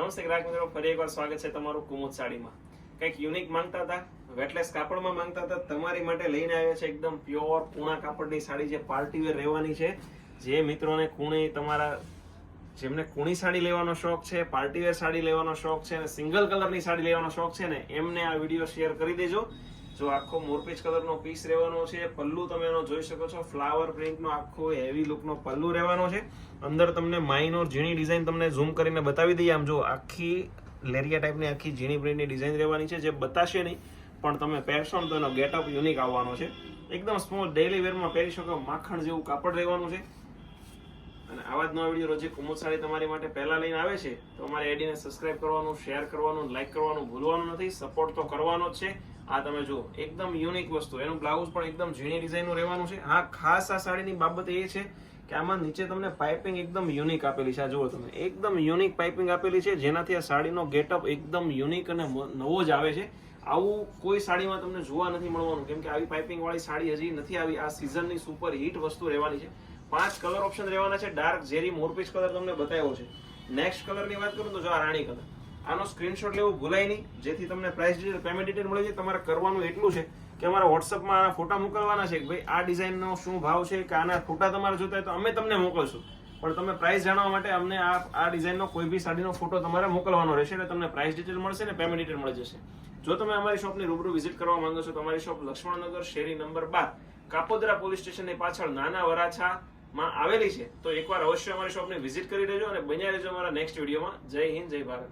નમસ્તે ગ્રાહક મિત્રો, ફરી એકવાર સ્વાગત છે તમારું કુમુદ સાડીમાં. કંઈક યુનિક માંગતા હતા, વેટલેસ કાપડમાં માંગતા હતા, તમારી માટે લઈને આવ્યા છે એકદમ પ્યોર કૂણા કાપડની સાડી જે પાર્ટી વેર રહેવાની છે. જે મિત્રોને કૂણી તમારા જેમને કૂણી સાડી લેવાનો શોખ છે, પાર્ટી વેર સાડી લેવાનો શોખ છે અને સિંગલ કલરની સાડી લેવાનો શોખ છે ને એમને આ વિડીયો શેર કરી દેજો. જો આખો મોરપીચ કલરનો પીસ રહેવાનો છે, પલ્લુ તમે એનો જોઈ શકો છો, ફ્લાવર પ્રિન્ટનો આખો હેવી લુકનો પલ્લુ રહેવાનો છે. અંદર તમને માઇનોર ઝીણી ડિઝાઇન તમને ઝૂમ કરીને બતાવી દઈએ. આમ જો આખી લેરિયા ટાઈપની આખી ઝીણી પ્રિન્ટની ડિઝાઇન રહેવાની છે, જે બતાશે નહીં પણ તમે પહેરશો ને તો એનો ગેટઅપ યુનિક આવવાનો છે. એકદમ સ્મોલ ડેલી વેરમાં પહેરી શકો, માખણ જેવું કાપડ રહેવાનું છે. અને આવા જ નવા વિડીયો રોજે કુમુદ સાડી તમારી માટે પહેલા લઈને આવે છે તો અમારી આઈડીને સબસ્ક્રાઇબ કરવાનું, શેર કરવાનું, લાઈક કરવાનું ભૂલવાનું નથી. સપોર્ટ તો કરવાનો જ છે. આ તમે જુઓ એકદમ યુનિક વસ્તુ, એનું બ્લાઉઝ પણ એકદમ ઝીણી ડિઝાઇનનું રહેવાનું છે. હા, ખાસ આ સાડીની બાબત એ છે કે આમાં નીચે તમને પાઇપિંગ એકદમ યુનિક આપેલી છે. આ જુઓ તમે, એકદમ યુનિક પાઇપિંગ આપેલી છે, જેનાથી આ સાડીનો ગેટઅપ એકદમ યુનિક અને નવો જ આવે છે. આવું કોઈ સાડીમાં તમને જોવા નથી મળવાનું, કેમ કે આવી પાઇપિંગ વાળી સાડી હજી નથી આવી. આ સિઝનની સુપર હિટ વસ્તુ રહેવાની છે. 5 કલર ઓપ્શન રહેવાના છે. ડાર્ક ઝેરી મોરપીચ કલર તમને બતાવ્યો છે. નેક્સ્ટ કલરની વાત કરું તો જો આ રાણી કલર, આનો સ્ક્રીનશોટ લેવું ભૂલાય નહીં, જેથી તમને પ્રાઇસ ડિટેલ, પેમેન્ટ ડિટેલ મળી જાય. તમારે કરવાનું એટલું છે કે અમારા વોટ્સઅપમાં આના ફોટા મોકલવાના છે કે ભાઈ આ ડિઝાઇનનો શું ભાવ છે, કે આના ફોટા તમારે જોતા હોય તો અમે તમને મોકલશું. પણ તમે પ્રાઇસ જાણવા માટે અમને આ ડિઝાઇનનો કોઈ બી સાડીનો ફોટો તમારે મોકલવાનો રહેશે, એટલે તમને પ્રાઇસ ડિટેલ મળશે ને પેમેન્ટ ડિટેલ મળી જશે. જો તમે અમારી શોપની રૂબરૂ વિઝિટ કરવા માંગો છો તો અમારી શોપ લક્ષ્મણનગર શેરી નંબર 12 કાપોદ્રા પોલીસ સ્ટેશનની પાછળ નાના વરાછામાં આવેલી છે. તો એકવાર અવશ્ય અમારી શોપની વિઝિટ કરી લેજો અને બન્યા રહેજો અમારા નેક્સ્ટ વિડીયોમાં. જય હિન્દ, જય ભારત.